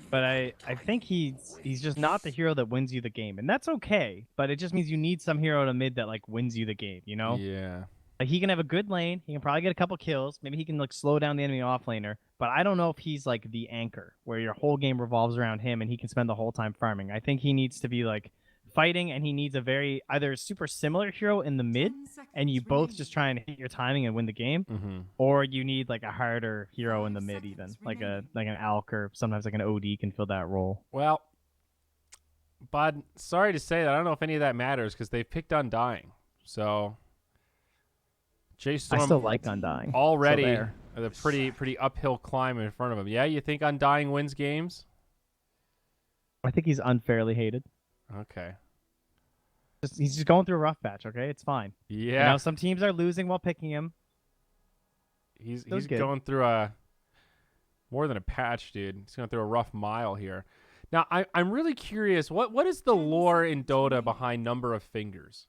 But I think he's just not the hero that wins you the game, and that's okay. But it just means you need some hero to mid that like wins you the game. You know, Yeah. like he can have a good lane. He can probably get a couple kills. Maybe he can like slow down the enemy offlaner. But I don't know if he's like the anchor where your whole game revolves around him and he can spend the whole time farming. I think he needs to be like fighting, and he needs a very either super similar hero in the mid, and you both just try and hit your timing and win the game, Mm-hmm. or you need like a harder hero in the mid, even like an Alk or sometimes like an OD can fill that role. Well, Bud, sorry to say that. I don't know if any of that matters because they've picked Undying. So I J.Storm still like Undying. So already there. a pretty uphill climb in front of him. Yeah, you think Undying wins games? I think he's unfairly hated. Okay. He's just going through a rough patch. Okay, it's fine. You Yeah. know, some teams are losing while picking him. He's Good. going through a more than a patch, dude. He's going through a rough mile here. Now, I'm really curious. What is the lore in Dota behind number of fingers?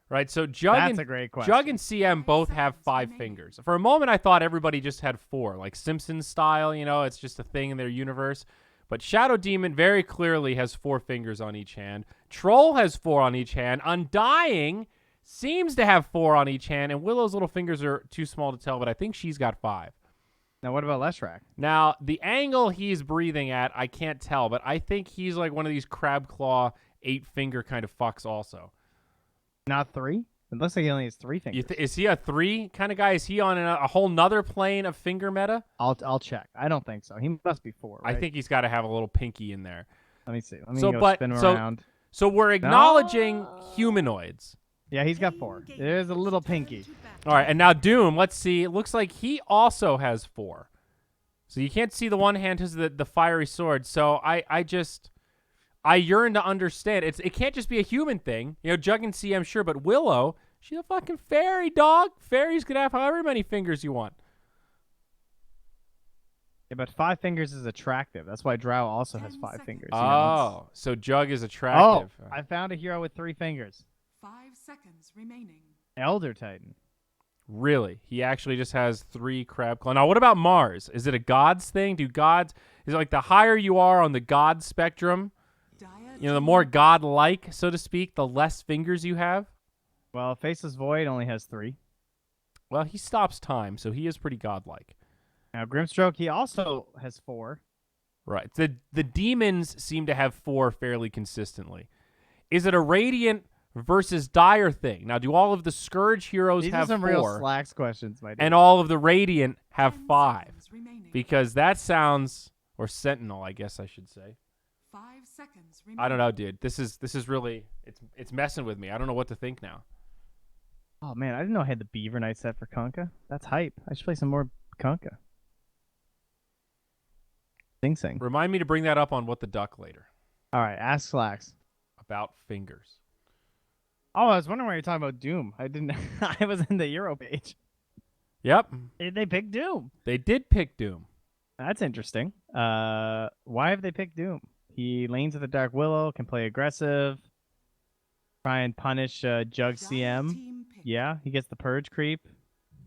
Right, so That's a great question. Jug and CM both have 5 fingers. For a moment, I thought everybody just had 4, like Simpsons style. You know, it's just a thing in their universe. But Shadow Demon very clearly has 4 fingers on each hand. Troll has 4 on each hand. Undying seems to have 4 on each hand, and Willow's little fingers are too small to tell, but I think she's got 5. Now, what about Leshrac? Now, the angle he's breathing at, I can't tell, but I think he's like one of these crab claw 8-finger kind of fucks also. Not 3? It looks like he only has 3 fingers. Is he a 3 kind of guy? Is he on a whole nother plane of finger meta? I'll check. I don't think so. He must be 4, right? I think he's got to have a little pinky in there. Let me see. Let me go spin him around. So we're acknowledging humanoids. Yeah, he's got 4. There's a little pinky. All right, and now Doom, let's see. It looks like he also has 4. So you can't see the one hand because of the fiery sword. So I yearn to understand. It can't just be a human thing. You know, Jug and CM, sure, but Willow, she's a fucking fairy, dog. Fairies could have however many fingers you want. Yeah, but 5 fingers is attractive. That's why Drow also has 5 fingers. Oh, so Jug is attractive. Oh, I found a hero with 3 fingers. 5 seconds remaining. Elder Titan. Really? He actually just has 3 crab claw. Now, what about Mars? Is it a gods thing? Is it like the higher you are on the god spectrum, you know, the more god-like, so to speak, the less fingers you have? Well, Faceless Void only has 3. Well, he stops time, so he is pretty godlike. Now, Grimstroke, he also has 4. Right. The demons seem to have 4 fairly consistently. Is it a Radiant versus Dire thing? Now, do all of the Scourge heroes These have are some 4? real slacks questions, my dude. And all of the Radiant have 5? Because that sounds... Or Sentinel, I guess I should say. 5 seconds remaining. I don't know, dude. This is really... It's messing with me. I don't know what to think now. Oh, man, I didn't know I had the Beaver Knight set for Kunkka. That's hype. I should play some more Kunkka. Sing Sing. Remind me to bring that up on What the Duck later. All right, ask Slacks. About fingers. Oh, I was wondering why you're talking about Doom. I didn't. I was in the Euro page. Yep. They picked Doom. They did pick Doom. That's interesting. Why have they picked Doom? He lanes with the Dark Willow, can play aggressive, try and punish Jug CM. Yeah, he gets the Purge creep.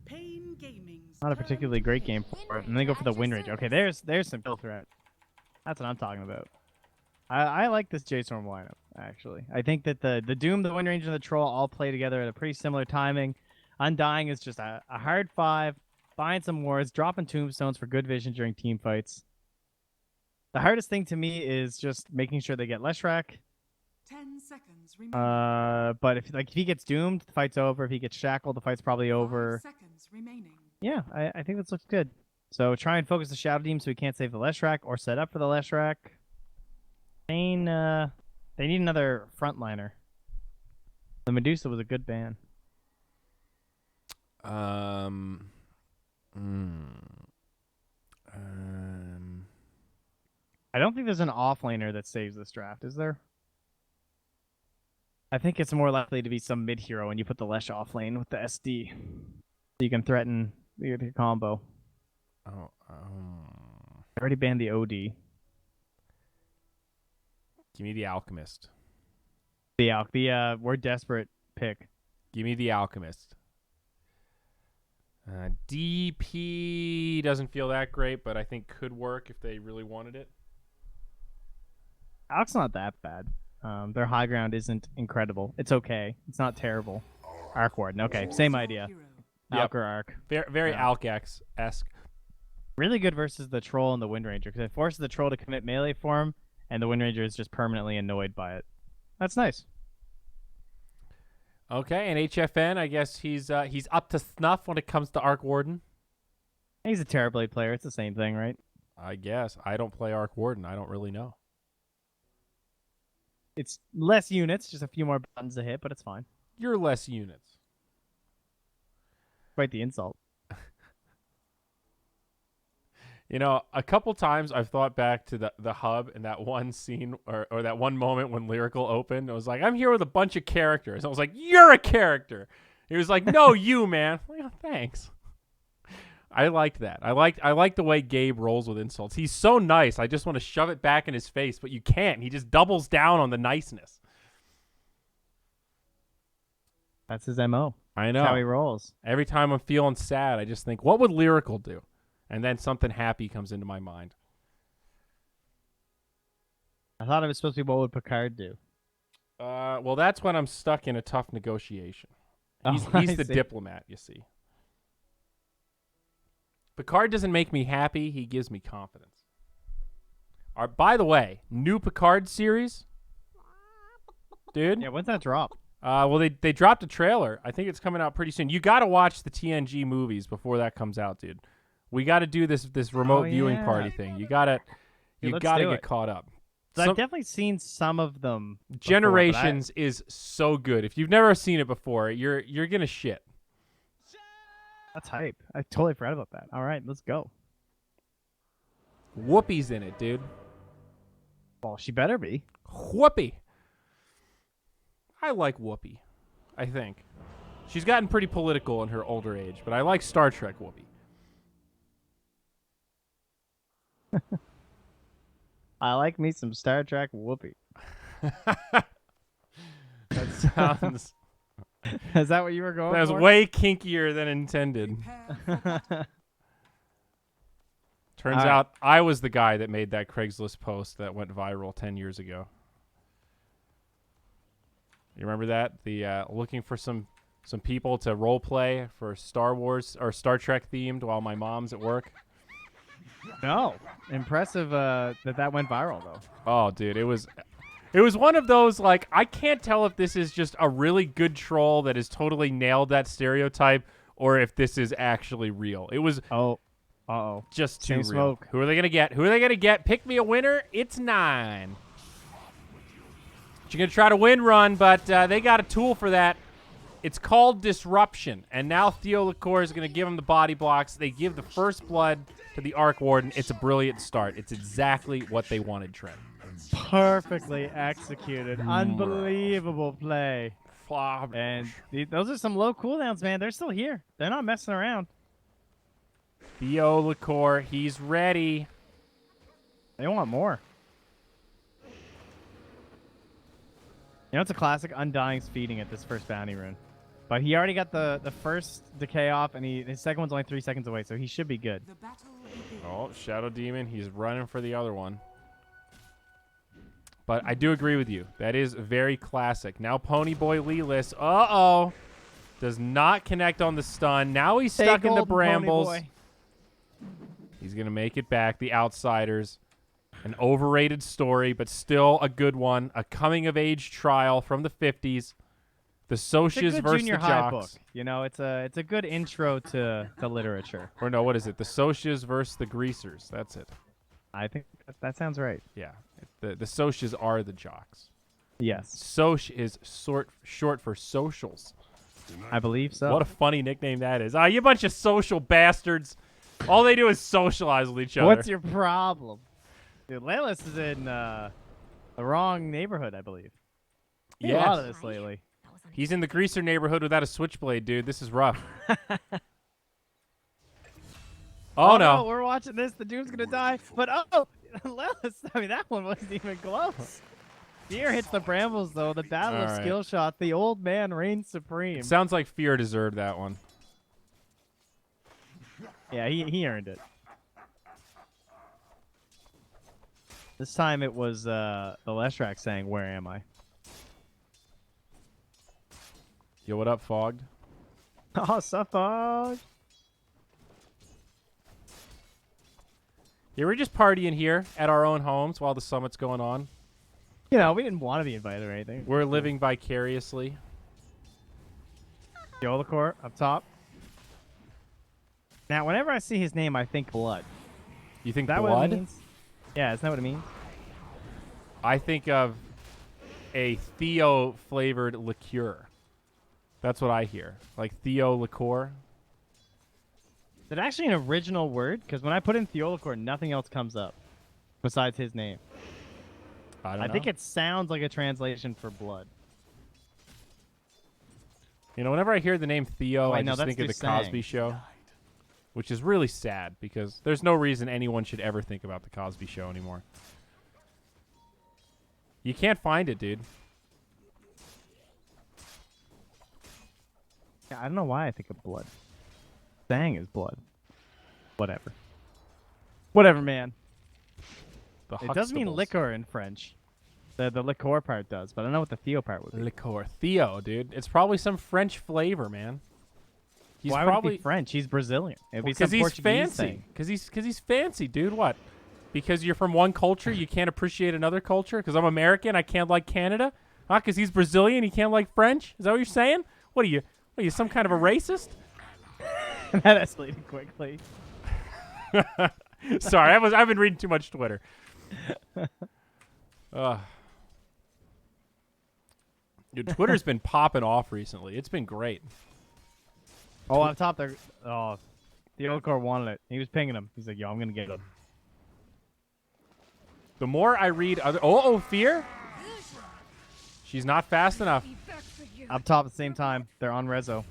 paiN Gaming's Not a particularly great game for it. And they go for the win rate. Okay, there's some kill threat. That's what I'm talking about. I like this J.Storm lineup, actually. I think that the Doom, the win range, and the Troll all play together at a pretty similar timing. Undying is just a hard 5, buying some wards, dropping tombstones for good vision during team fights. The hardest thing to me is just making sure they get Leshrac. 10 seconds remaining. But if he gets doomed, the fight's over. If he gets shackled, the fight's probably over. 5 seconds remaining. Yeah, I think this looks good. So try and focus the Shadow Demon so he can't save the Leshrac or set up for the Leshrac. paiN, they need another frontliner. The Medusa was a good ban. I don't think there's an offlaner that saves this draft, is there? I think it's more likely to be some mid hero and you put the Lesh off lane with the SD. So you can threaten your combo. Oh, I already banned the OD. Give me the Alchemist. The we're desperate pick. Give me the Alchemist. DP doesn't feel that great, but I think could work if they really wanted it. Alk's not that bad. Their high ground isn't incredible. It's okay. It's not terrible. Arc Warden. Okay, same idea. Hero. Alk or Arc. Very Yeah. Alkex-esque. Really good versus the Troll and the Wind Ranger because it forces the Troll to commit melee for him, and the Wind Ranger is just permanently annoyed by it. That's nice. Okay, and HFN, I guess he's up to snuff when it comes to Arc Warden. He's a Terrorblade player. It's the same thing, right? I guess. I don't play Arc Warden. I don't really know. It's less units, just a few more buttons to hit, but it's fine. You're less units. Quite the insult. You know, a couple times I've thought back to the hub and that one scene or that one moment when Lyrical opened. I was like, I'm here with a bunch of characters. I was like, you're a character. He was like, no, you, man. I'm like, oh, thanks. I liked that. I like the way Gabe rolls with insults. He's so nice. I just want to shove it back in his face, but you can't. He just doubles down on the niceness. That's his MO. I know. That's how he rolls. Every time I'm feeling sad, I just think, what would Lyrical do? And then something happy comes into my mind. I thought it was supposed to be what would Picard do. Well, that's when I'm stuck in a tough negotiation. He's I the see. diplomat, you see. Picard doesn't make me happy. He gives me confidence. By the way, new Picard series. Dude. Yeah, when's that drop? Well, they dropped a trailer. I think it's coming out pretty soon. You got to watch the TNG movies before that comes out, dude. We got to do this remote viewing party thing. You got to let's get do it. caught up. So I've definitely seen some of them. before, but Generations is so good. If you've never seen it before, you're going to shit. That's hype. I totally forgot about that. All right, let's go. Whoopi's in it, dude. Well, she better be. Whoopi. I like Whoopi, I think. She's gotten pretty political in her older age, but I like Star Trek Whoopi. I like me some Star Trek Whoopi. That sounds... Is that what you were going That was for? way kinkier than intended. Prepare for Turns out I was the guy that made that Craigslist post that went viral 10 years ago. You remember that? The looking for some people to role play for Star Wars or Star Trek themed while my mom's at work. No. Impressive that went viral, though. Oh, dude, it was one of those, like, I can't tell if this is just a really good troll that has totally nailed that stereotype or if this is actually real. It was just too Same real. smoke. Who are they going to get? Who are they going to get? Pick me a winner. It's 9. You're going to try to win run, but they got a tool for that. It's called Disruption. And now Theo Licour is going to give him the body blocks. They give the first blood to the Arc Warden. It's a brilliant start. It's exactly what they wanted, Trent. Perfectly executed. Unbelievable play. And those are some low cooldowns, man. They're still here. They're not messing around. Theo Licour, he's ready. They want more. You know, it's a classic Undying's feeding at this first bounty rune. But he already got the first decay off, and his second one's only 3 seconds away, so he should be good. the battle begins. Oh, Shadow Demon, he's running for the other one. But I do agree with you. That is very classic. Now Ponyboy Leeless, uh-oh, does not connect on the stun. Now he's stuck in the brambles. He's going to make it back. The Outsiders. An overrated story, but still a good one. A coming-of-age trial from the 50s. The Socias versus junior the high Jocks. book. You know, it's a good intro to literature. Or no, what is it? The Socias versus the Greasers. That's it. I think that sounds right. Yeah. The Socias are the Jocks. Yes, Soc is short for socials. I believe so. What a funny nickname that is. You bunch of social bastards. All they do is socialize with each other. What's your problem? Dude, Leyless is in the wrong neighborhood, I believe. A lot of Yes. this lately. He's in the Greaser neighborhood without a switchblade, dude. This is rough. Oh, no. We're watching this. The Doom's gonna die. But Leyless, I mean, that one wasn't even close. Fear hits the brambles, though. The battle All of right. skill shot. The old man reigns supreme. Sounds like Fear deserved that one. Yeah, he earned it. This time it was the Leshrac saying, "Where am I?" Yo, what up, Fogged? Oh, suffog. Yeah, we're just partying here at our own homes while the summit's going on. You know, we didn't want to be invited or anything. We're living vicariously. Yolacor up top. Now, whenever I see his name, I think blood. You think Is that what it blood? means? Yeah, isn't that what it means? I think of a Theo-flavored liqueur. That's what I hear. Like Theo liqueur. Is it actually an original word? Because when I put in Theolacor, nothing else comes up besides his name. I don't I know. think it sounds like a translation for blood. You know, whenever I hear the name Theo, Oh, I wait, no, just that's think of the through Cosby saying. Show, which is really sad because there's no reason anyone should ever think about the Cosby Show anymore. You can't find it, dude. Yeah, I don't know why I think of blood. Sang is blood. Whatever. Whatever, man. The It does mean Huxtables. liquor in French. The liqueur part does, but I don't know what the Theo part would be. Liqueur. Theo, dude. It's probably some French flavor, man. He's Why would it probably be French? He's Brazilian. It'd be some because he's Portuguese fancy. thing. Because he's fancy, dude. What? Because you're from one culture, you can't appreciate another culture. Because I'm American, I can't like Canada. Huh? Because he's Brazilian, he can't like French. Is that what you're saying? What are you? What are you? Some kind of a racist? That escalated quickly. Sorry, I've been reading too much Twitter. Dude, Twitter's been popping off recently. It's been great. Oh, on top there. Oh, Theolacor wanted it. He was pinging him. He's like, "Yo, I'm gonna get him." The more I read other fear. She's not fast enough. Up top at the same time. They're on Rezo.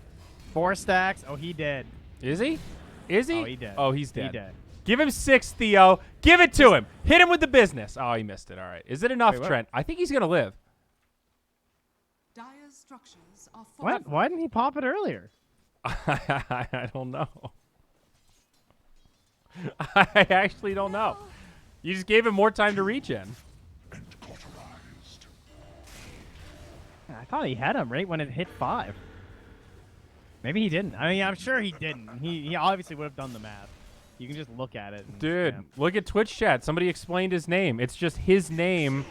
4 stacks. Oh, he dead. Is he? Is he? Oh, he dead. Oh, he's dead. He dead. Give him 6, Theo. Give it to him. Hit him with the business. Oh, he missed it. All right. Is it enough, Wait, what? Trent? I think he's going to live. Dire's structures are What? Why didn't he pop it earlier? I don't know. I actually don't know. You just gave him more time to reach in. I thought he had him right when it hit 5. Maybe he didn't. I mean, I'm sure he didn't. He obviously would have done the math. You can just look at it. And, Dude, yeah. look at Twitch chat. Somebody explained his name. It's just his name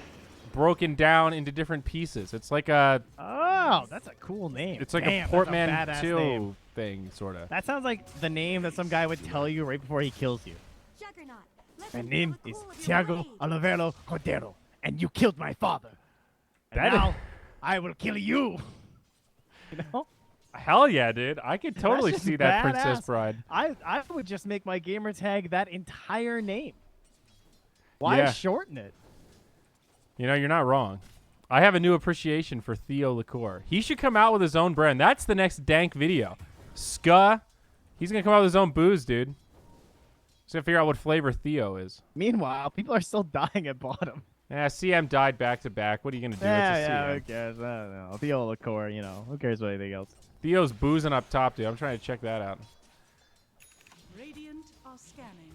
broken down into different pieces. It's like a Oh, that's a cool name. it's like Damn, a that's badass name. portmanteau thing, sort of. That sounds like the name that some guy would tell you right before he kills you. Juggernaut. Let My them name feel the is cool of your Tiago blade. Olivero Cordero, and you killed my father. And That is- now I will kill you. You know? Hell yeah, dude. I could totally just see that Princess badass. Bride. I would just make my gamer tag that entire name. Why Yeah. shorten it? You know, you're not wrong. I have a new appreciation for Theo Liqueur. He should come out with his own brand. That's the next dank video. Ska. He's going to come out with his own booze, dude. He's going to figure out what flavor Theo is. Meanwhile, people are still dying at bottom. Yeah, CM died back to back. What are you going to do? Yeah, It's a yeah, CM. who cares? I don't know. Theo liqueur, you know. Who cares about anything else? Theo's boozing up top, dude. I'm trying to check that out. Radiant are scanning.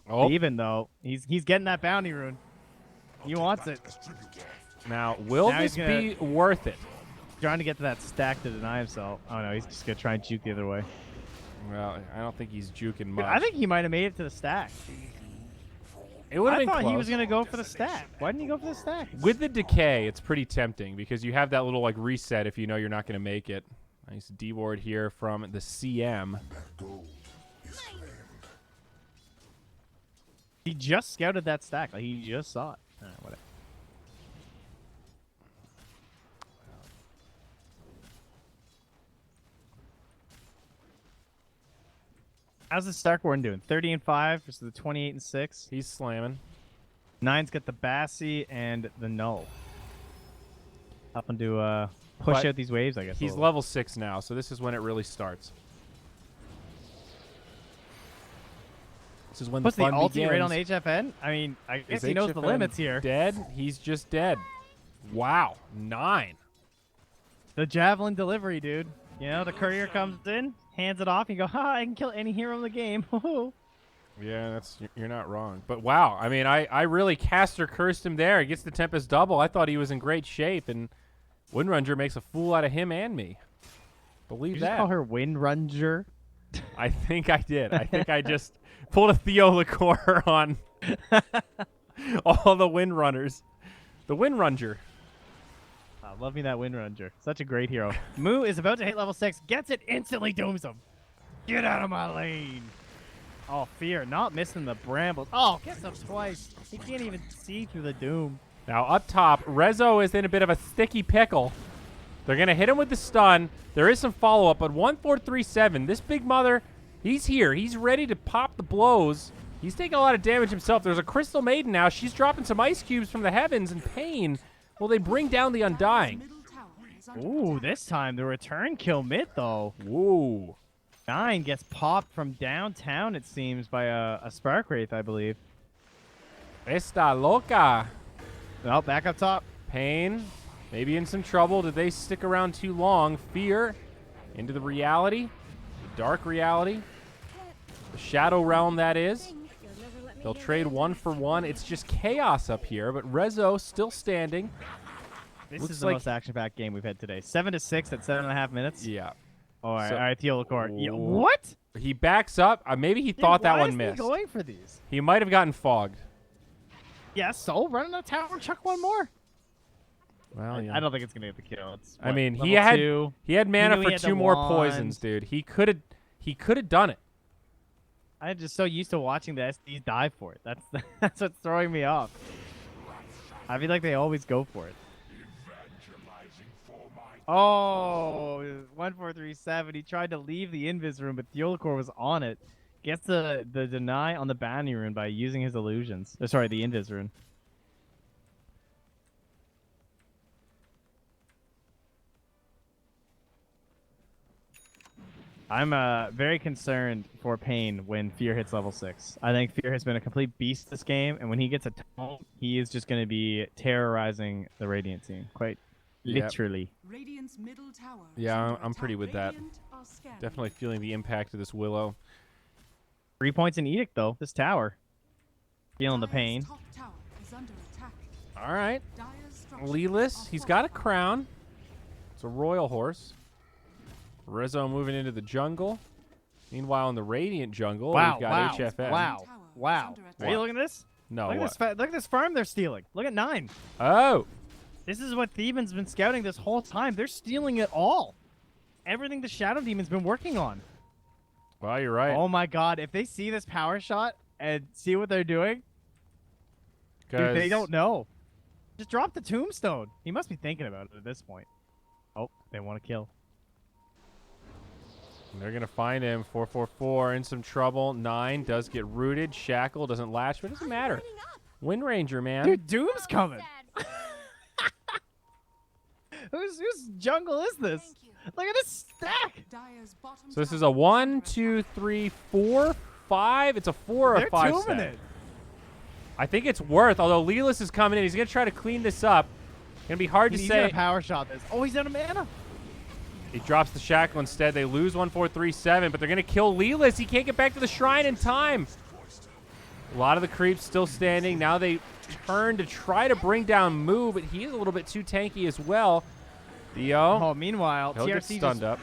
Oh, Even though he's getting that bounty rune. He wants it. now, will Now this he's be worth it? Trying to get to that stack to deny himself. Oh no, he's just gonna try and juke the other way. Well, I don't think he's juking Dude, much. I think he might have made it to the stack. it would have I been thought close. he was gonna go for the stack. Why didn't he go for the stack? With the decay, it's pretty tempting because you have that little like reset if you know you're not going to make it. Nice D-ward here from the CM. He just scouted that stack. Like he just saw it. Whatever. How's the Stark Warden doing? 30 and 5 versus the 28 and 6. He's slamming. 9's got the Bassi and the Null. Helping to push But out these waves, I guess. a He's little. level 6 now, so this is when it really starts. This is when What's the the fun ulti begins. right on HFN? I mean, I guess Is he knows the HFN limits here. Dead? He's just dead. Wow. 9. The javelin delivery, dude. You know, the courier comes in, hands it off, you go, ha, I can kill any hero in the game. Yeah, you're not wrong. But wow, I mean, I really caster cursed him there. He gets the Tempest double. I thought he was in great shape, and Windranger makes a fool out of him and me. Believe Did you that. just call her Windranger? I think I did. I think I just pulled a Theo Liqueur on all the Windrunners. The Windranger. Love me that Windranger. Such a great hero. Moo is about to hit level 6. Gets it, instantly dooms him. Get out of my lane. Oh, Fear, not missing the brambles. Oh, gets him twice. He can't even see through the doom. Now up top, Rezo is in a bit of a sticky pickle. They're going to hit him with the stun. There is some follow-up, but 1437, this big mother, he's here. He's ready to pop the blows. He's taking a lot of damage himself. There's a Crystal Maiden now. She's dropping some ice cubes from the heavens, and paiN, well, they bring down the Undying. Ooh, this time the return kill mid, though. Whoa. 9 gets popped from downtown, it seems, by a Spark Wraith, I believe. Esta loca. Oh, back up top. paiN, maybe in some trouble. Did they stick around too long? Fear into the reality, the dark reality, the shadow realm that is. They'll trade 1 for 1. It's just chaos up here, but Rezo still standing. This Looks is the like- most action-packed game we've had today. 7-6 at 7.5 minutes. Yeah. All right, So- all right, Theo Liqueur. Yeah, Ooh. what? He backs up. Maybe he thought that Why one is he missed. going for these? He might have gotten fogged. Yeah, so run in the tower, chuck one more. Well, yeah. I don't think it's gonna get the kill. It's, I what, mean, level he had 2? mana knew he for had 2 the more wand. poisons, dude. He could have done it. I'm just so used to watching the SDs die for it. That's that's what's throwing me off. I feel like they always go for it. Oh, 1437. He tried to leave the invis room, but Theo Liqueur was on it. Gets the deny on the bounty rune by using his illusions. Sorry, the invis rune. I'm very concerned for paiN when Fear hits level 6. I think Fear has been a complete beast this game, and when he gets a tome, he is just going to be terrorizing the Radiant team. Quite Yep. literally. Radiant's middle tower is Yeah, under I'm pretty attack. with that. Radiant are scanning. Definitely feeling the impact of this Willow. 3 points in Edict, though. This tower. Feeling the Dire's pain. top tower is under attack. All right. Dire's structures Leeless, are he's got a fortified. crown. It's a royal horse. Rezo moving into the jungle. Meanwhile, in the Radiant jungle, Wow, we've got wow, HFN. wow, wow. Under Are you attack. looking at this? No, look at what? this. Look at this farm they're stealing. Look at 9. Oh, This is what Theban's been scouting this whole time. They're stealing it all. Everything the Shadow Demon's been working on. well, you're right. Oh my god, if they see this power shot and see what they're doing, dude, they 'Cause don't know. Just drop the tombstone. He must be thinking about it at this point. Oh, they want to kill. They're going to find him. 444 in some trouble. 9 does get rooted. Shackle doesn't latch, but it doesn't matter. Wind Ranger, man. Dude, Doom's coming. Whose jungle is this? Look at this stack. Dire's bottom So this is tower a 1, under 2, attack. 3, 4, 5. It's a 4 or They're 5 tombing stack. it. I think it's worth, although Leeless is coming in. He's going to try to clean this up. Going to be hard to He's say. gonna power shot this. Oh, he's out of mana. He drops the shackle instead. They lose 1437, but they're going to kill Leeless. He can't get back to the shrine in time. A lot of the creeps still standing. Now they turn to try to bring down Moo, but he is a little bit too tanky as well. Theo, Oh, meanwhile, he'll get TRC stunned up.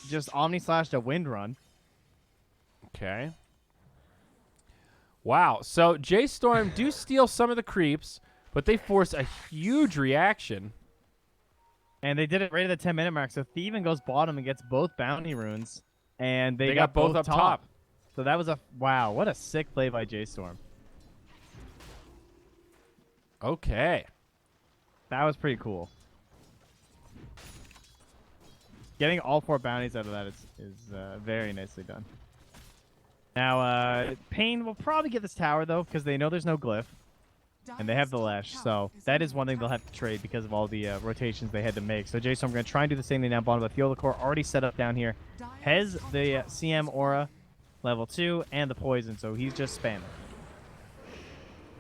just Omni slashed a wind run. Okay. Wow. So J.Storm do steal some of the creeps, but they force a huge reaction. And they did it right at the 10-minute mark. So Thievin goes bottom and gets both bounty runes. And they got both up top. So that was wow, what a sick play by J.Storm. Okay. That was pretty cool. Getting all 4 bounties out of that is very nicely done. Now, paiN will probably get this tower, though, because they know there's no glyph. And they have the Dire's Lash, top so tower that is under one thing they'll attack. have to trade because of all the rotations they had to make. So J.Storm going to try and do the same thing down bottom, but Theo Liqueur already set up down here. Dire's Has top the tower CM aura, level 2, and the poison, so he's just spamming.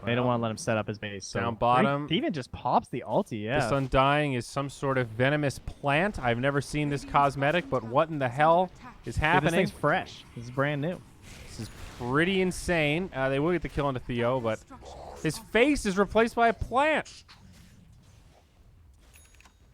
They don't want to let him set up his base. So Down bottom. Thievin just pops the ulti, yeah. This Undying is some sort of venomous plant. I've never seen this cosmetic, but what in the hell is Dude, this happening? thing's fresh. This is brand new. This is pretty insane. They will get the kill onto Theo, but his face is replaced by a plant.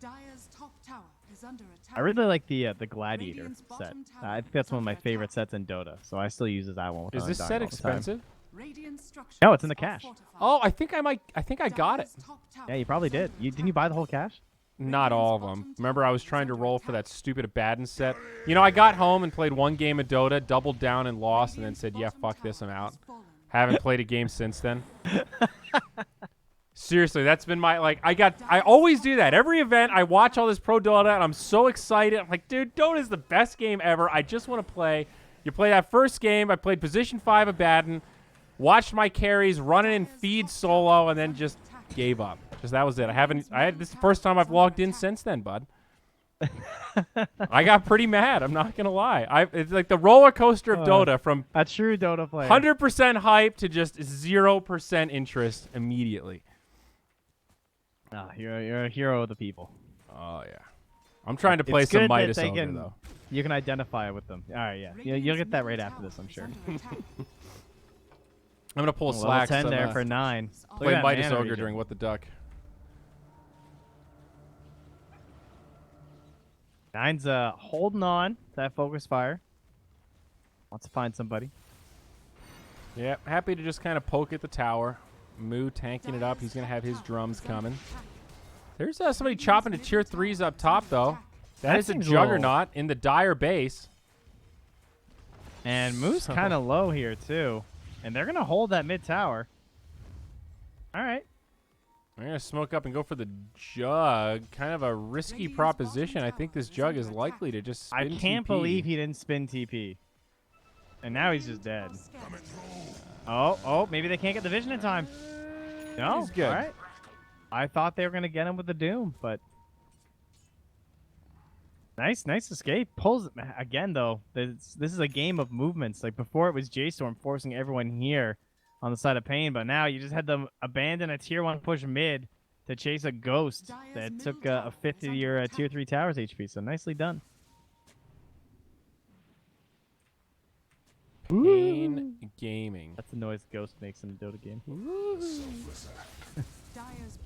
Dire's top tower is under attack. I really like the Gladiator Radiant's set. bottom tower I think that's one of my is under favorite attack. sets in Dota, so I still use that one. With Is this Undying set all the time. expensive? Radiant structures No, it's in the are cache. fortified. Oh, I think I got it. Dire's top tower Yeah, you probably is did. under Didn't you buy the whole cache? Not all of them. Remember, I was trying to roll for that stupid Abaddon set. You know, I got home and played one game of Dota, doubled down and lost, and then said, yeah, fuck this, I'm out. Haven't played a game since then. Seriously, that's been my, like, I always do that. Every event, I watch all this pro Dota, and I'm so excited. I'm like, dude, Dota is the best game ever. I just want to play. You play that first game, I played position 5 Abaddon, watched my carries, running in feed solo, and then just gave up. Because that was it. This is the first time I've logged in since then, bud. I got pretty mad. I'm not going to lie. It's like the roller coaster of Dota from A true Dota player. 100% hype to just 0% interest immediately. You're a hero of the people. Oh, yeah. I'm trying to play It's some good that Midas they Ogre, can- though. You can identify with them. All right, yeah. You'll get that right after this, I'm sure. I'm going to pull a Level slack. 10 there for 9. Look Play at that Midas mana Ogre regen. during What the Duck. 9's holding on to that focus fire. Wants to find somebody. Yeah, happy to just kind of poke at the tower. Moo tanking it up. He's going to have his drums coming. There's somebody chopping to tier 3s up top, though. That is a seems juggernaut in the Dire base. And Moo's kind of low here, too. And they're going to hold that mid tower. All right. I'm going to smoke up and go for the jug. Kind of a risky proposition. I think this jug is likely to just I spin can't TP. believe he didn't spin TP. And now he's just dead. Oh, maybe they can't get the vision in time. No, He's good. All right. I thought they were going to get him with the Doom, but nice escape. Pulls again though. This is a game of movements. Like before, it was J.Storm forcing everyone here on the side of paiN, but now you just had them abandon a tier 1 push mid to chase a ghost that took a fifth of your tier 3 towers HP. So nicely done. paiN Gaming. That's the noise Ghost makes in a Dota game.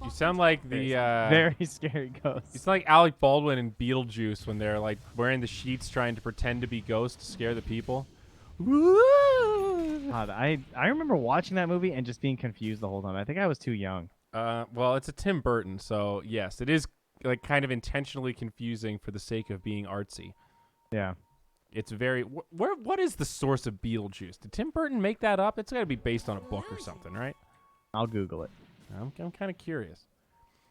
You sound like the Very scary Ghost. it's like Alec Baldwin in Beetlejuice when they're like wearing the sheets trying to pretend to be ghosts to scare the people. God, I remember watching that movie and just being confused the whole time. I think I was too young. Well, it's a Tim Burton, so yes, it is like kind of intentionally confusing for the sake of being artsy. Yeah. It's very. What is the source of Beetlejuice? Did Tim Burton make that up? It's got to be based on a book or something, right? I'll Google it. I'm kind of curious.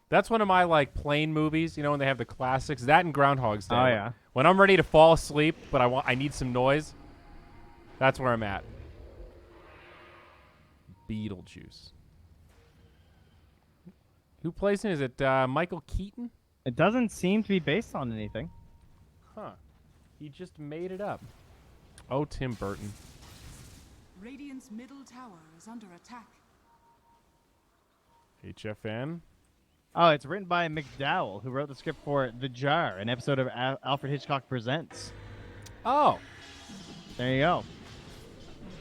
That's one of my like plain movies. You know when they have the classics. That and Groundhog's Day. Oh, yeah. When I'm ready to fall asleep, but I need some noise. That's where I'm at. Beetlejuice. Who plays in? Is it Michael Keaton? It doesn't seem to be based on anything. Huh. He just made it up. Oh, Tim Burton. Radiant's middle tower is under attack. HFN. Oh, it's written by McDowell, who wrote the script for The Jar, an episode of Alfred Hitchcock Presents. Oh. There you go.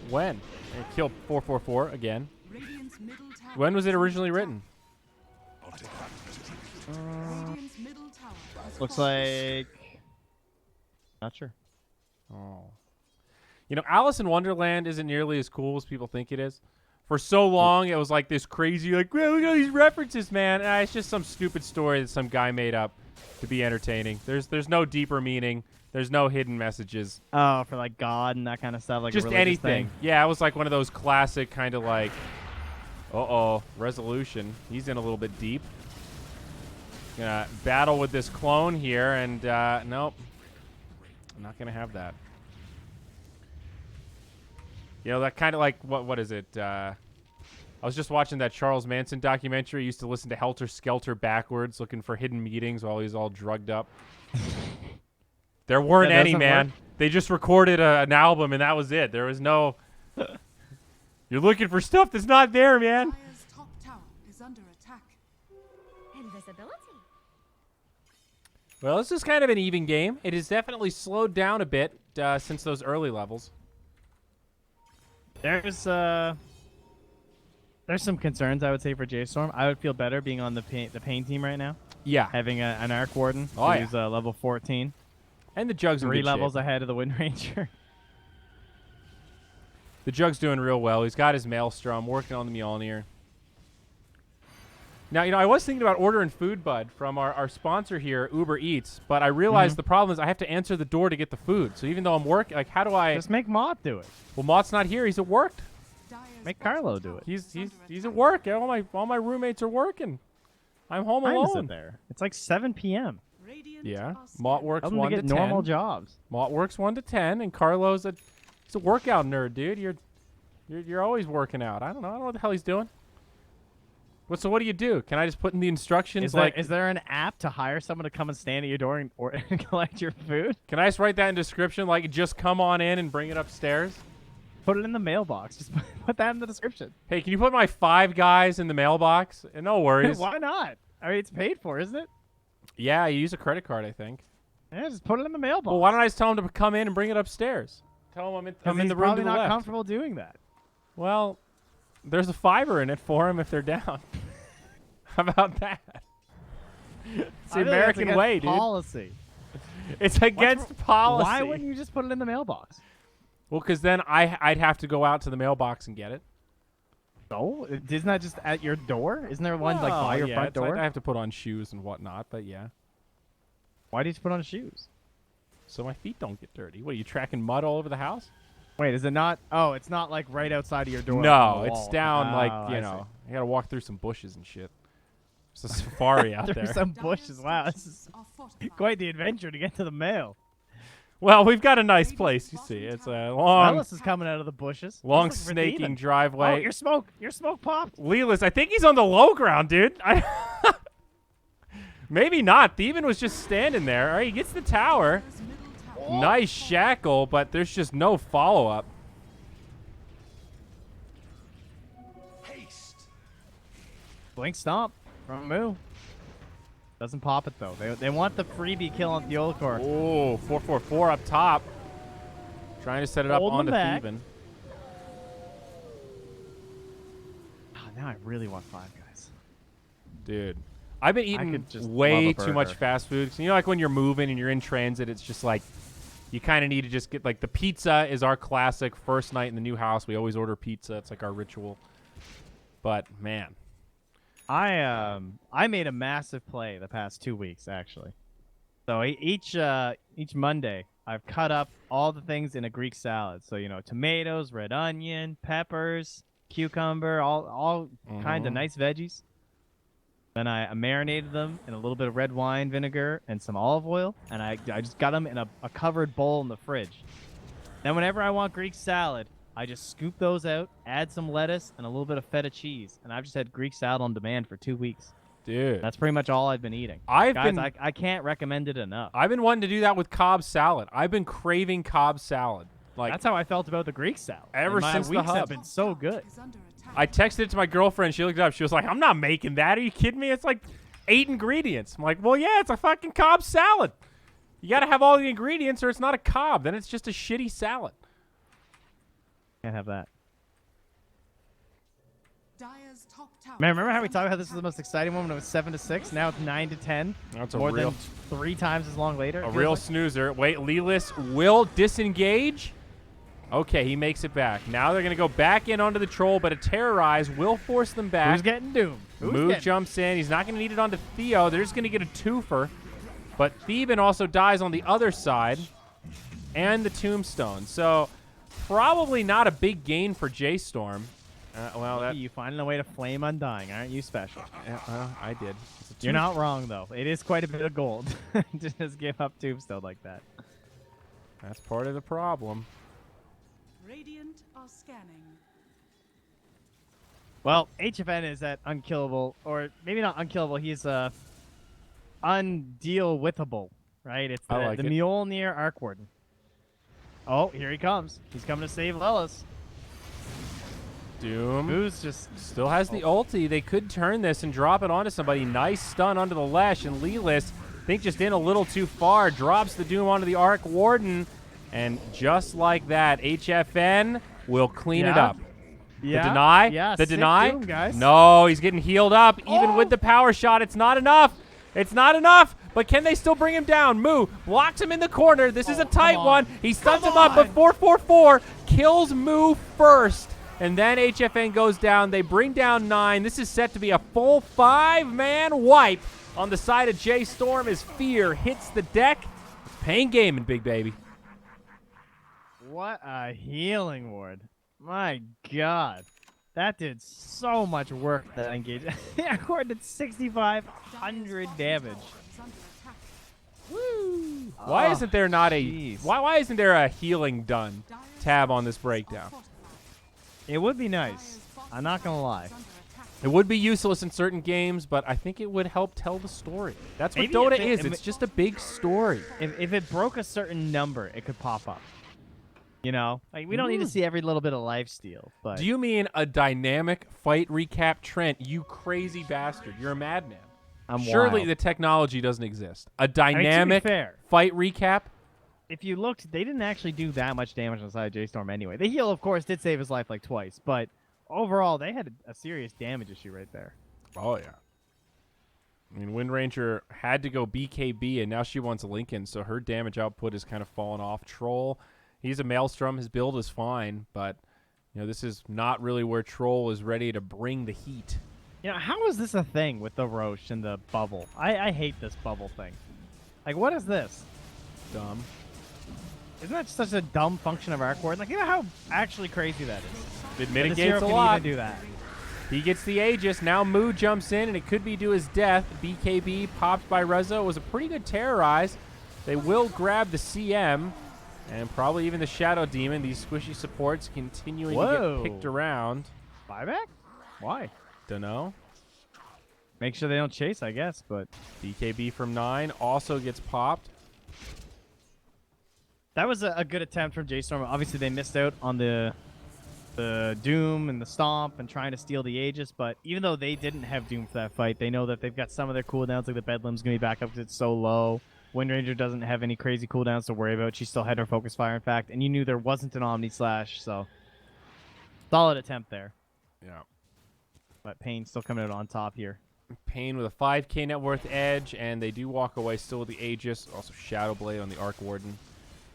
When? It killed 444 again. Radiant's middle tower When was is it under originally attack. written? Radiant's middle tower has Looks fallen. like... Not sure. Oh. You know, Alice in Wonderland isn't nearly as cool as people think it is. For so long, it was like this crazy, like, well, look at all these references, man. It's just some stupid story that some guy made up to be entertaining. There's no deeper meaning. There's no hidden messages. Oh, for like God and that kind of stuff, like a Just religious anything. thing. Yeah, it was like one of those classic kind of like, resolution. He's in a little bit deep. Gonna battle with this clone here, and nope. I'm not gonna have that. You know, that kind of like, what is it? I was just watching that Charles Manson documentary. He used to listen to Helter Skelter backwards, looking for hidden meetings while he's all drugged up. There weren't That any, doesn't man. work? They just recorded an album, and that was it. There was no... You're looking for stuff that's not there, man. Dire's top tower is under attack. Invisibility. Well, this is kind of an even game. It has definitely slowed down a bit since those early levels. There's some concerns I would say for J.Storm. I would feel better being on the paiN team right now, Yeah. having an Arc Warden Oh, yeah. who's level 14, And the Jug's in 3 good levels shape. ahead of the Wind Ranger. The Jug's doing real well. He's got his Maelstrom, working on the Mjolnir. Now, I was thinking about ordering food, Bud, from our sponsor here, Uber Eats, but I realized the problem is I have to answer the door to get the food. So even though I'm working, like, how do I... Just make Mott do it. Well, Mott's not here. He's at work. Make Carlo do it. He's at work. All my roommates are working. I'm home Time is alone. it there? It's like 7 p.m. Yeah. Mott works Tell them 1 to to get 10. normal jobs. Mott works 1 to 10, and Carlo's he's a workout nerd, dude. You're always working out. I don't know what the hell he's doing. So what do you do? Can I just put in the instructions Is there an app to hire someone to come and stand at your door and collect your food? Can I just write that in description, like just come on in and bring it upstairs? Put it in the mailbox. Just put that in the description. Hey, can you put my 5 guys in the mailbox? And no worries. Why not? I mean, it's paid for, isn't it? Yeah, you use a credit card, I think. Yeah, just put it in the mailbox. Well, why don't I just tell him to come in and bring it upstairs? Tell him I'm in the room to probably the not left. comfortable doing that. Well, there's a fiver in it for him if they're down. How about that? It's the American way, dude. Policy. It's against policy. Why wouldn't you just put it in the mailbox? Well, because then I'd have to go out to the mailbox and get it. No, isn't that just at your door? Isn't there one like by your front it's like door? I have to put on shoes and whatnot, but yeah. Why do you put on shoes? So my feet don't get dirty. What, are you tracking mud all over the house? Wait, is it not? Oh, it's not like right outside of your door. No, on the it's wall. down Oh, like, I you see. know, you gotta walk through some bushes and shit. It's a safari out Through there. some bushes. Wow, this is quite the adventure to get to the mail. Well, we've got a nice place, you see. It's a long, Ellis is coming out of the bushes. long He's looking for snaking Demon. driveway. Oh, your smoke popped. Leeless, I think he's on the low ground, dude. Maybe not. Thievin was just standing there. All right, he gets the tower. Nice shackle, but there's just no follow-up. Blink stomp from Moo. Doesn't pop it though. They want the freebie kill on Theolcore. Oh, 444 up top. Trying to set it up Hold onto them back. Thievin. Oh, now I really want Five Guys. Dude, I've been eating could just way love a too much burger. fast food. 'Cause you know, like when you're moving and you're in transit, it's just like you kind of need to just get like the pizza is our classic first night in the new house. We always order pizza. It's like our ritual. But man, I made a massive play the past 2 weeks actually. So each Monday I've cut up all the things in a Greek salad. So tomatoes, red onion, peppers, cucumber, all kinds of nice veggies. Then I marinated them in a little bit of red wine vinegar and some olive oil, and I just got them in a covered bowl in the fridge. Then whenever I want Greek salad, I just scoop those out, add some lettuce, and a little bit of feta cheese, and I've just had Greek salad on demand for 2 weeks. dude, That's pretty much all I've been eating. I've Guys, been I can't recommend it enough. I've been wanting to do that with Cobb salad. I've been craving Cobb salad. Like That's how I felt about the Greek salad. Ever And my since the weeks have hub. been so good. I texted it to my girlfriend. She looked it up. She was like, "I'm not making that. Are you kidding me? It's like 8 ingredients." I'm like, "Well, yeah, it's a fucking Cobb salad. You got to have all the ingredients, or it's not a Cobb. Then it's just a shitty salad." Can't have that. Dire's top tower Man, remember how we talked about this was the most exciting one when it was 7 to 6? Now it's 9 to 10. That's a More real, than 3 times as long later. It a feels real like. snoozer. Wait, Leeless will disengage. Okay, he makes it back. Now they're gonna go back in onto the troll, but a terrorize will force them back. Who's getting doomed? Move jumps in. He's not going to need it onto Theo. They're just going to get a twofer. But Theban also dies on the other side. And the tombstone. So probably not a big gain for J.Storm. Well, that, You finding a way to flame undying, aren't you special? I did. You're not wrong, though. It is quite a bit of gold to just give up tombstone like that. That's part of the problem. Radiant are scanning. Well, HFN is at unkillable, or maybe not unkillable. He's undeal-withable, right? It's the, I like the it. Mjolnir Arc Warden. Oh, here he comes. He's coming to save Lelis. Doom Who's just still has the ulti. They could turn this and drop it onto somebody. Nice stun onto the Lesh, and Leeless, I think just in a little too far, drops the Doom onto the Arc Warden. And just like that, HFN will clean it Yeah. up. Yeah. The deny? Yeah. The sick deny? Doom, guys. No, he's getting healed up. Even with the power shot, it's not enough. It's not enough. But can they still bring him down? Moo blocks him in the corner. This is a tight one. He stuns him up, but 444 kills Moo first. And then HFN goes down. They bring down 9. This is set to be a full 5-man wipe on the side of J.Storm as Fear hits the deck. It's paiN gaming, big baby. What a healing ward. My God. That did so much work, that engagement. That ward did 6,500 damage. Woo! Why isn't there not a jeez. why isn't there a healing done tab on this breakdown? It would be nice. I'm not going to lie. It would be useless in certain games, but I think it would help tell the story. That's what Maybe Dota if it- is. if It's it- just a big story. If it broke a certain number, it could pop up. You know? Like, we don't need to see every little bit of lifesteal, but... Do you mean a dynamic fight recap, Trent? You crazy bastard. You're a madman. Surely wild. the technology doesn't exist. A I mean, to be dynamic fair, fight recap? if you looked, they didn't actually do that much damage on the side of J.Storm anyway. The heal, of course, did save his life like twice, but overall, they had a serious damage issue right there. Oh, yeah. I mean, Wind Ranger had to go BKB, and now she wants Lincoln, so her damage output has kind of fallen off. Troll, he's a Maelstrom. His build is fine, but you know this is not really where Troll is ready to bring the heat. You know, how is this a thing with the Roche and the bubble? I hate this bubble thing. Like, what is this? Dumb. Isn't that such a dumb function of Arc Ward? Like, you know how actually crazy that is? It That mitigates hero a can lot. even do that. He gets the Aegis. Now Moo jumps in, and it could be to his death. BKB popped by Rezo. It was a pretty good terrorize. They will grab the CM, and probably even the Shadow Demon. These squishy supports continuing to Whoa. get picked around. Buyback? Why? Dunno. Make sure they don't chase, I guess, but... BKB from 9 also gets popped. That was a good attempt from J.Storm. Obviously, they missed out on the Doom and the Stomp and trying to steal the Aegis, but even though they didn't have Doom for that fight, they know that they've got some of their cooldowns, like the Bedlam's going to be back up because it's so low. Wind Ranger doesn't have any crazy cooldowns to worry about. She still had her Focus Fire, in fact, and you knew there wasn't an Omni Slash, so solid attempt there. Yeah. But paiN still coming out on top here. paiN with a 5k net worth edge, and they do walk away still with the Aegis. Also Shadow Blade on the Arc Warden.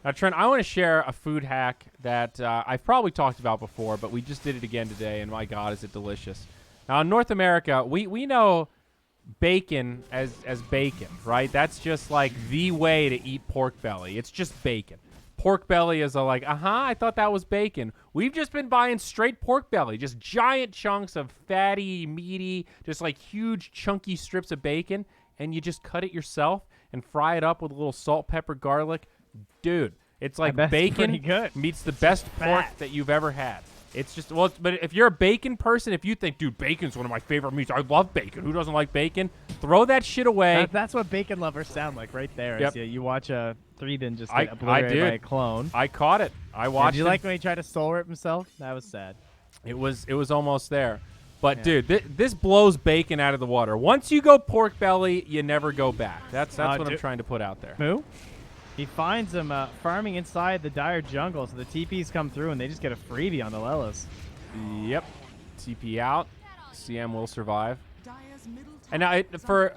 Now, Trent, I want to share a food hack that I've probably talked about before, but we just did it again today, and my God, is it delicious. Now, in North America, we know bacon as bacon, right? That's just like the way to eat pork belly. It's just bacon. Pork belly is like, I thought that was bacon. We've just been buying straight pork belly, just giant chunks of fatty, meaty, just like huge, chunky strips of bacon, and you just cut it yourself and fry it up with a little salt, pepper, garlic. Dude, it's like bet it's bacon pretty good. meets the best pork fat. that you've ever had. It's just, well, but if you're a bacon person, if you think, dude, bacon's one of my favorite meats, I love bacon. Who doesn't like bacon? Throw that shit away. That's what bacon lovers sound like right there. Yep. You watch a 3-din just I get obliterated by did. a clone. I caught it. I watched Did you him. like when he tried to soul rip himself? That was sad. It was almost there. But, Yeah. dude, this blows bacon out of the water. Once you go pork belly, you never go back. That's what I'm dude. trying to put out there. Moo? He finds him farming inside the dire jungle, so the TPs come through and they just get a freebie on the Lelos. Yep. TP out. CM will survive. Dire's middle And now, for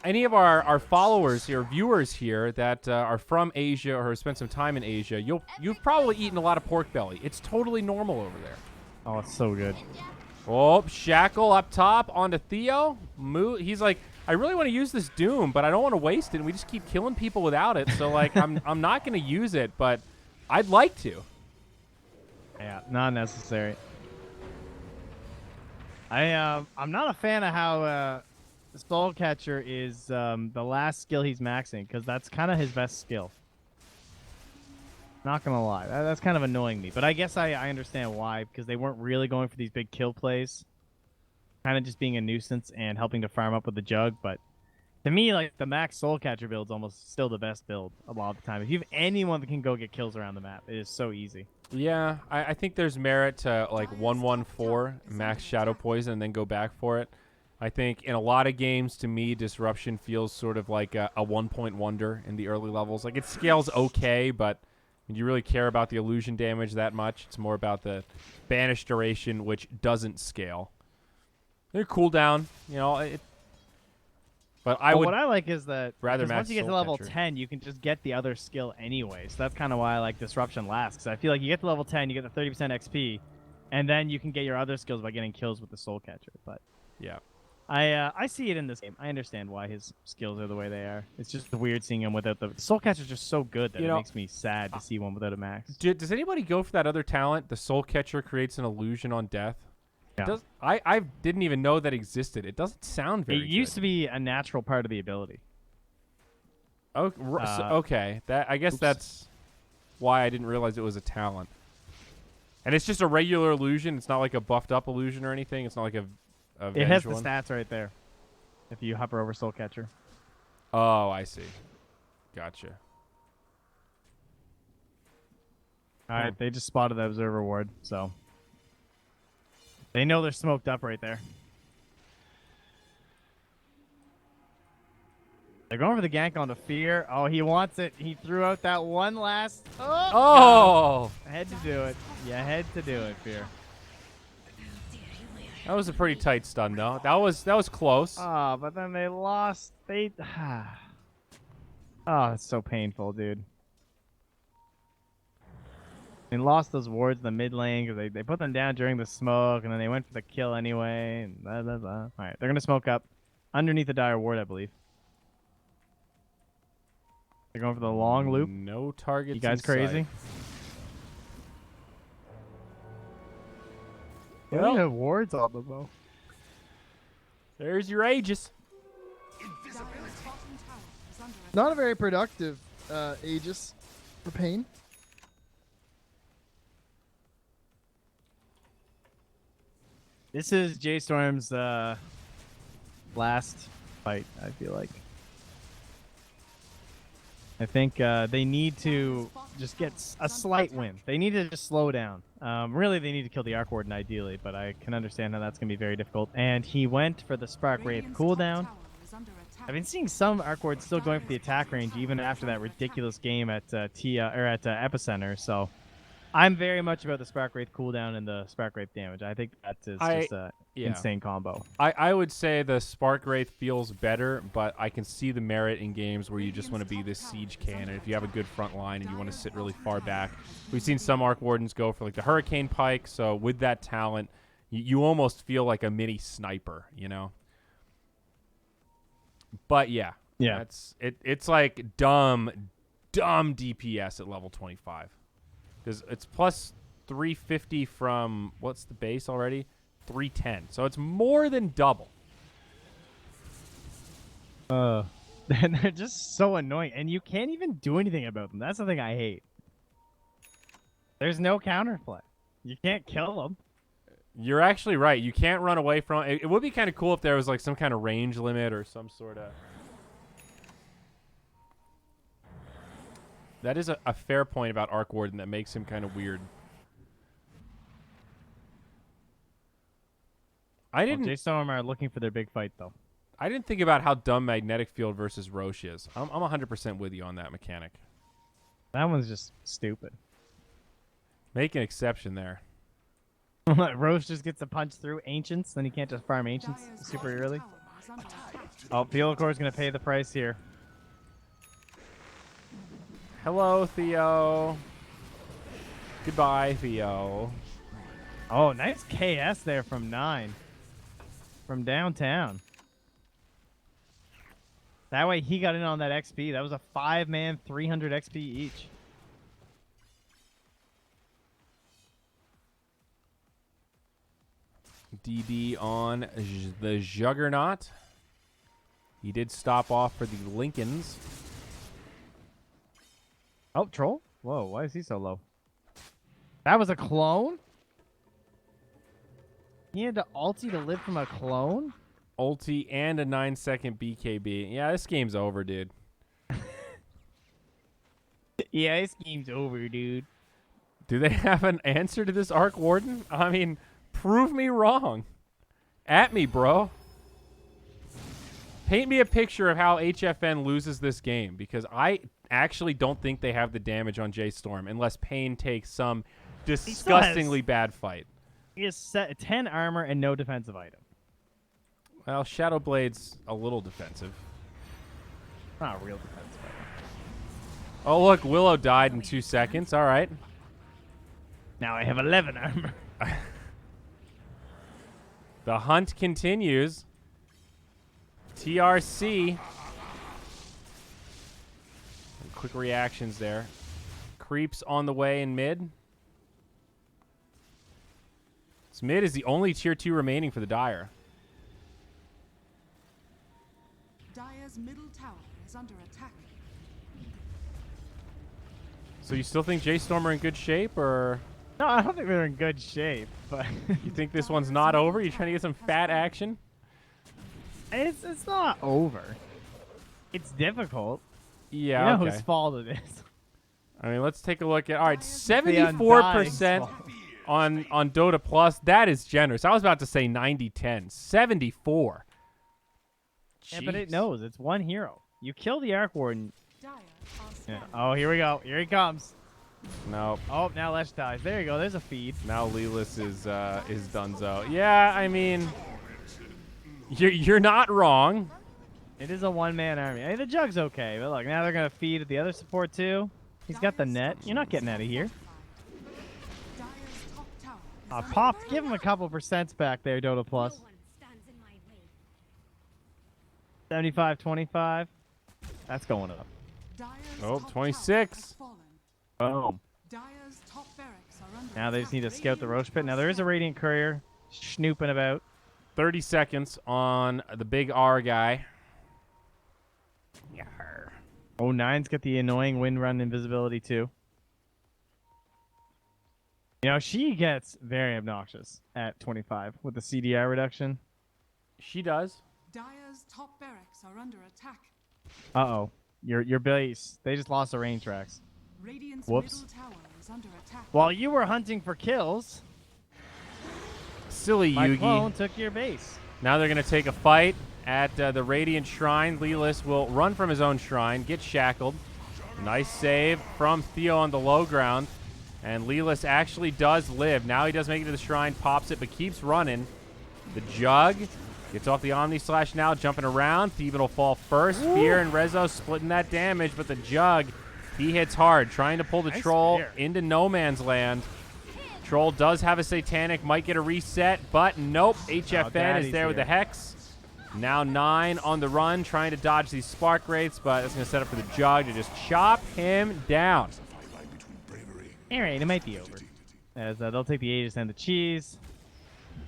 any of our followers here, viewers here that are from Asia or have spent some time in Asia, you've probably eaten a lot of pork belly. It's totally normal over there. Oh, it's so good. Oh, Shackle up top onto Theo. He's like, I really want to use this Doom, but I don't want to waste it. And we just keep killing people without it. So like, I'm not going to use it, but I'd like to. Yeah, not necessary. I'm not a fan of how Soul Catcher is the last skill he's maxing, because that's kind of his best skill. Not gonna lie, that's kind of annoying me. But I guess I understand why, because they weren't really going for these big kill plays. Kind of just being a nuisance and helping to farm up with the jug. But to me, like, the max Soul Catcher build's almost still the best build a lot of the time. If you have anyone that can go get kills around the map, it is so easy. Yeah, I think there's merit to like 1-1-4 max Shadow Poison and then go back for it. I think in a lot of games, to me, Disruption feels sort of like a 1-point wonder in the early levels. Like, it scales okay, but Do you really care about the illusion damage that much? It's more about the banish duration, which doesn't scale. Their cooldown, you know, but I would what I like is that rather because match once you get to Soul level Catcher. 10, you can just get the other skill anyway. So that's kind of why I like Disruption last. Because I feel like you get to level 10, you get the 30% XP, and then you can get your other skills by getting kills with the Soul Catcher. But Yeah. I see it in this game. I understand why his skills are the way they are. It's just weird seeing him without the Soul Catcher is just so good that You it know, makes me sad to see one without a max. Does anybody go for that other talent? The Soul Catcher creates an illusion on death. Yeah. I didn't even know that existed. It doesn't sound very It used to be a natural part of the ability. Okay. That I guess that's why I didn't realize it was a talent. And it's just a regular illusion. It's not like a buffed up illusion or anything. It's not like a It has the one. stats right there. If you hover over Soul Catcher. Oh, I see. Gotcha. All right, they just spotted the Observer Ward, so they know they're smoked up right there. They're going for the gank onto Fear. Oh, he wants it. He threw out that one last. Oh! I had to do it. You had to do it, Fear. That was a pretty tight stun, though. That was close. Oh, but then they lost. They. Oh, it's so painful, dude. They lost those wards in the mid lane because they put them down during the smoke, and then they went for the kill anyway. And blah, blah, blah. All right, they're gonna smoke up underneath the dire ward, I believe. They're going for the long loop. No targets. You guys in crazy? sight. They don't have wards on them though. There's your Aegis. Dire's bottom tower is under attack. Not a very productive Aegis for paiN. This is J.Storm's last fight, I feel like. I think they need to just get a slight win. They need to just slow down. Really, they need to kill the Arc Warden ideally, but I can understand how that's going to be very difficult. And he went for the Spark Wraith Radiant's cooldown. top tower is under attack. I've been seeing some Arc Wards still going for the attack range, even after that ridiculous game at Epicenter. So I'm very much about the Spark Wraith cooldown and the Spark Wraith damage. I think that is just a insane combo. I would say the Spark Wraith feels better, but I can see the merit in games where you just want to be this siege cannon. If you have a good front line and you want to sit really far back. We've seen some Arc Wardens go for like the Hurricane Pike, so with that talent, you almost feel like a mini sniper, you know? But yeah. It's like dumb DPS at level 25. Because it's plus 350 from, what's the base already? 310. So it's more than double. And they're just so annoying, and you can't even do anything about them. That's the thing I hate. There's no counterplay. You can't kill them. You're actually right. You can't run away from it. It would be kind of cool if there was like some kind of range limit or some sort of... That is a fair point about Arc Warden that makes him kind of weird. J.Storm are looking for their big fight, though. I didn't think about how dumb Magnetic Field versus Roche is. I'm 100% with you on that mechanic. That one's just stupid. Make an exception there. Roche just gets a punch through Ancients, then he can't just farm Ancients Dire's super bottom early. tower is under attack. Oh, Pielacor's going to pay the price here. Hello, Theo. Goodbye, Theo. Oh, nice KS there from 9. From downtown. That way he got in on that XP. That was a 5-man, 300 XP each. DD on the Juggernaut. He did stop off for the Lincolns. Oh, Troll? Whoa, why is he so low? That was a clone? He had to ulti to live from a clone? Ulti and a 9-second BKB. Yeah, this game's over, dude. Yeah, this game's over, dude. Do they have an answer to this Arc Warden? I mean, prove me wrong. At me, bro. Paint me a picture of how HFN loses this game, because I actually don't think they have the damage on J.Storm unless paiN takes some disgustingly bad fight. He has 10 armor and no defensive item. Well, Shadow Blade's a little defensive. Not a real defensive item. Oh, look, Willow died in 2 seconds. All right. Now I have 11 armor. The hunt continues. TRC. Quick reactions there. Creeps on the way in mid. This mid is the only tier 2 remaining for the Dire. Dire's middle tower is under attack. So you still think J.Storm are in good shape, or No, I don't think they're in good shape, but you think this one's not over? You trying to get some fat action? it's not over. It's difficult. Yeah, You know okay. whose fault it is. I mean, let's take a look at. All right, The 74% Undying's on Dota Plus. That is generous. I was about to say 90-10. 74. Yeah, but it Jeez. knows. It's one hero. You kill the Arc Warden. Dire are Yeah. scanning. Oh, here we go. Here he comes. No. Oh, now Lesh dies. There you go. There's a feed. Now Lelis is donezo. Yeah, I mean, you're not wrong. It is a one-man army. I mean, the Jug's okay, but look, now they're going to feed at the other support too. He's got the net. You're not getting out of here. Dire's top tower is Pop, give him a couple percents back there, Dota Plus. No one stands in my way. 75-25. That's going up. Dire's Oh, top 26. tower has fallen. Boom. Dire's top barracks are under Now they just attack. need to scout the Roche Pit. Now there is a Radiant Courier snooping about. 30 seconds on the big R guy. Yarr. Oh, Nine's got the annoying wind run invisibility too. You know, she gets very obnoxious at 25 with the CDI reduction. She does. Dire's top barracks are under attack. Uh-oh. Your base. They just lost the range tracks. Radiant's Whoops. middle tower is under attack. While you were hunting for kills, Silly my Yugi. clone took your base. Now they're going to take a fight at the Radiant Shrine. Lelis will run from his own shrine, get shackled. Nice save from Theo on the low ground. And Lelis actually does live. Now he does make it to the shrine, pops it, but keeps running. The Jug gets off the Omni Slash now, jumping around. Thievin will fall first. Fear and Rezo splitting that damage, but the Jug, he hits hard, trying to pull the Nice Troll Fear. into no man's land. Troll does have a Satanic, might get a reset, but nope. HFN is Daddy's there with the here. Hex. Now 9 on the run, trying to dodge these Spark Wraiths, but that's going to set up for the Jug to just chop him down. All right, it might be over. As they'll take the Aegis and the cheese,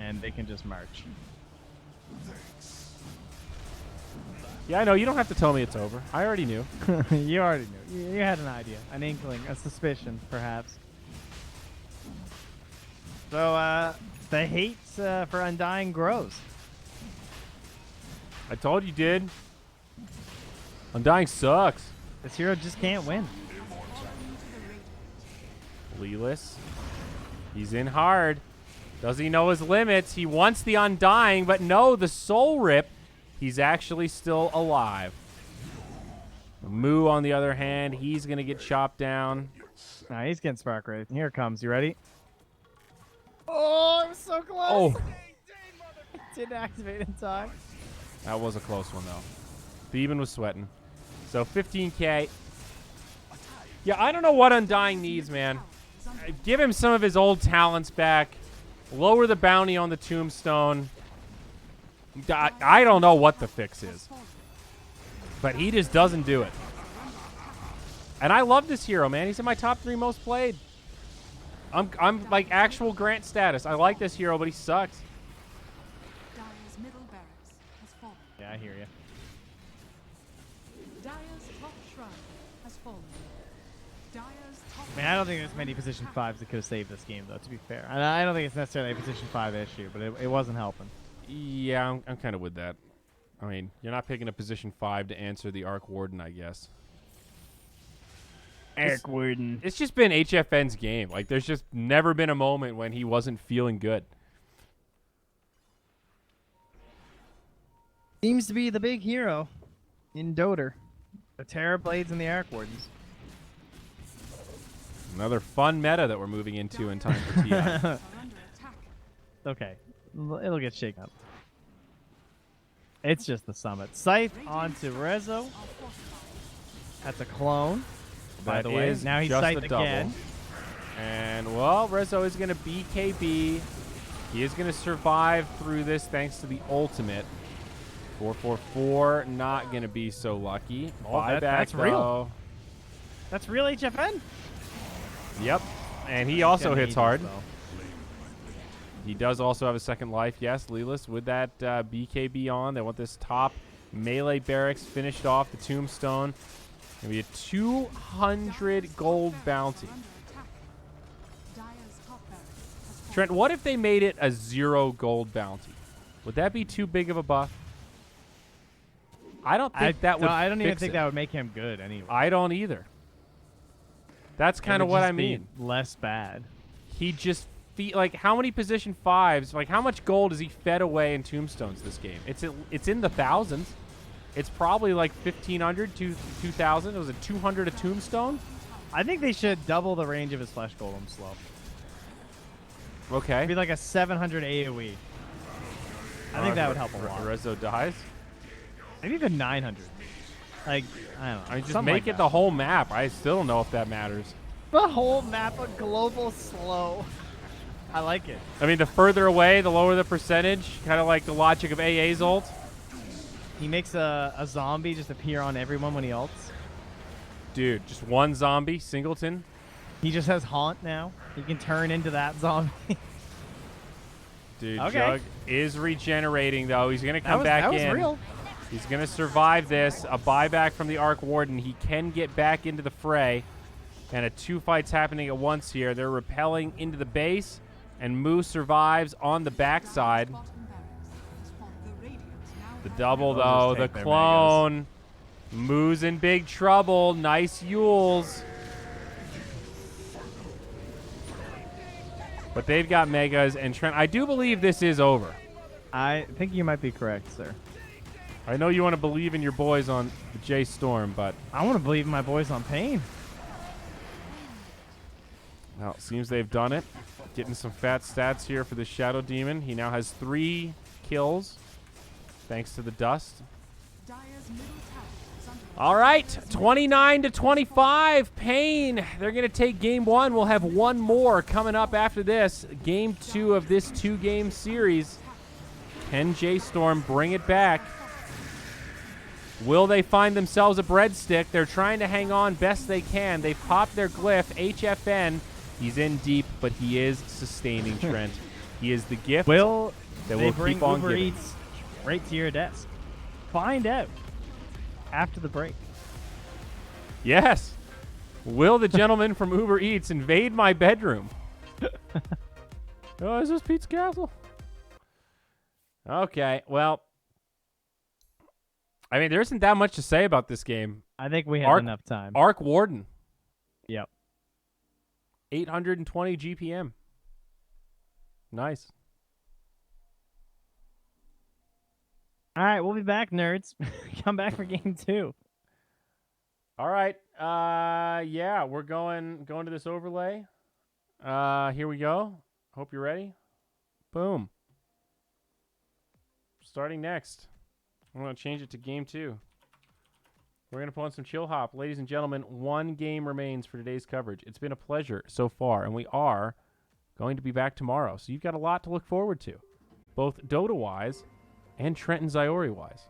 and they can just march. Yeah, I know. You don't have to tell me it's over. I already knew. You already knew. You had an idea, an inkling, a suspicion, perhaps. So, the hate for Undying grows. I told you, did. Undying sucks. This hero just can't win. Lelis. He's in hard. Does he know his limits? He wants the Undying, but no, the Soul Rip. He's actually still alive. Moo, on the other hand, he's going to get chopped down. Nah, he's getting Spark Wraith. Here it comes. You ready? Oh, I was so close. Oh. Didn't activate in time. That was a close one, though. Thievin was sweating. So 15K. Yeah, I don't know what Undying needs, man. Give him some of his old talents back. Lower the bounty on the tombstone. I don't know what the fix is, but he just doesn't do it. And I love this hero, man. He's in my top 3 most played. I'm like actual Grant status. I like this hero, but he sucks. Dire's middle barracks has fallen. Yeah, I hear you. Dire's top shrine has fallen. Dire's top. I mean, I don't think there's many position 5s that could have saved this game, though, to be fair. And I don't think it's necessarily a position 5 issue, but it wasn't helping. Yeah, I'm kind of with that. I mean, you're not picking a position 5 to answer the Arc Warden, I guess. Eric Warden. It's just been HFN's game. Like, there's just never been a moment when he wasn't feeling good. Seems to be the big hero in Dota. The Terror Blades and the Arc Wardens. Another fun meta that we're moving into in time for TI. Are under attack. Okay, it'll get shaken up. It's just the summit. Scythe onto Rezo. Are fortified. That's a clone. By That the way, is now he's just Scythe a double. again. And, well, Rezo is going to BKB. He is going to survive through this thanks to the ultimate. 444, not going to be so lucky. Oh, Buyback, that's though. real. That's real HFN. Yep. And he also Gonna hits need hard. this, though. He does also have a second life. Yes, Lelis with that BKB on. They want this top melee barracks finished off. The tombstone. Going to be a 200 gold bounty. Are under attack. Dire's top barracks has fallen. Trent, what if they made it a 0 gold bounty? Would that be too big of a buff? I don't think that would. I don't even fix think it. that would make him good anyway. I don't either. That's It kind of would what just I be mean. Less bad. He just like how many position 5s? Like how much gold has he fed away in tombstones this game? It's in the thousands. It's probably like 1,500 to 2,000. It was a 200 a tombstone. I think they should double the range of his flesh golem slow. Okay. It'd be like a 700 AoE. I think that would help a lot. Rezo dies. Maybe even 900. Like, I don't know. I mean, just something make like it that. the whole map. I still don't know if that matters. The whole map of global slow. I like it. I mean, the further away, the lower the percentage. Kind of like the logic of AA's ult. He makes a zombie just appear on everyone when he ults. Dude, just one zombie, Singleton. He just has haunt now. He can turn into that zombie. Dude, Okay. Jug is regenerating, though. He's going to come that back was in. real. He's going to survive this. A buyback from the Arc Warden. He can get back into the fray. And 2 fights happening at once here. They're repelling into the base. And Moose survives on the backside. Bottom barracks has fallen. The Radiant now The have double, They'll though. just The take their clone. Moo's in big trouble. Nice Yules. But they've got megas. And Trent, I do believe this is over. I think you might be correct, sir. I know you want to believe in your boys on the J.Storm, but I want to believe in my boys on paiN. well, it seems they've done it. Getting some fat stats here for the Shadow Demon. He now has 3 kills, thanks to the dust. Dire's middle tower is under All right, 29 to 25. paiN. They're going to take game 1. We'll have one more coming up after this. Game 2 of this 2-game series. Can J.Storm bring it back? Will they find themselves a breadstick? They're trying to hang on best they can. They've popped their glyph, HFN. He's in deep, but he is sustaining Trent. He is the gift Will that they will bring keep on Uber giving. Eats right to your desk? Find out after the break. Yes. Will the gentleman from Uber Eats invade my bedroom? Oh, is this Pete's Castle? Okay, well, I mean, there isn't that much to say about this game. I think we have Arc- enough time. Arc Warden, Yep. 820 GPM. Nice. All right, we'll be back, nerds. Come back for game 2. All right. Yeah, we're going to this overlay. Here we go. Hope you're ready. Boom. Starting next. I'm going to change it to game 2. We're going to put on some chill hop. Ladies and gentlemen, 1 game remains for today's coverage. It's been a pleasure so far, and we are going to be back tomorrow. So you've got a lot to look forward to, both Dota-wise and Trent and Ziori-wise.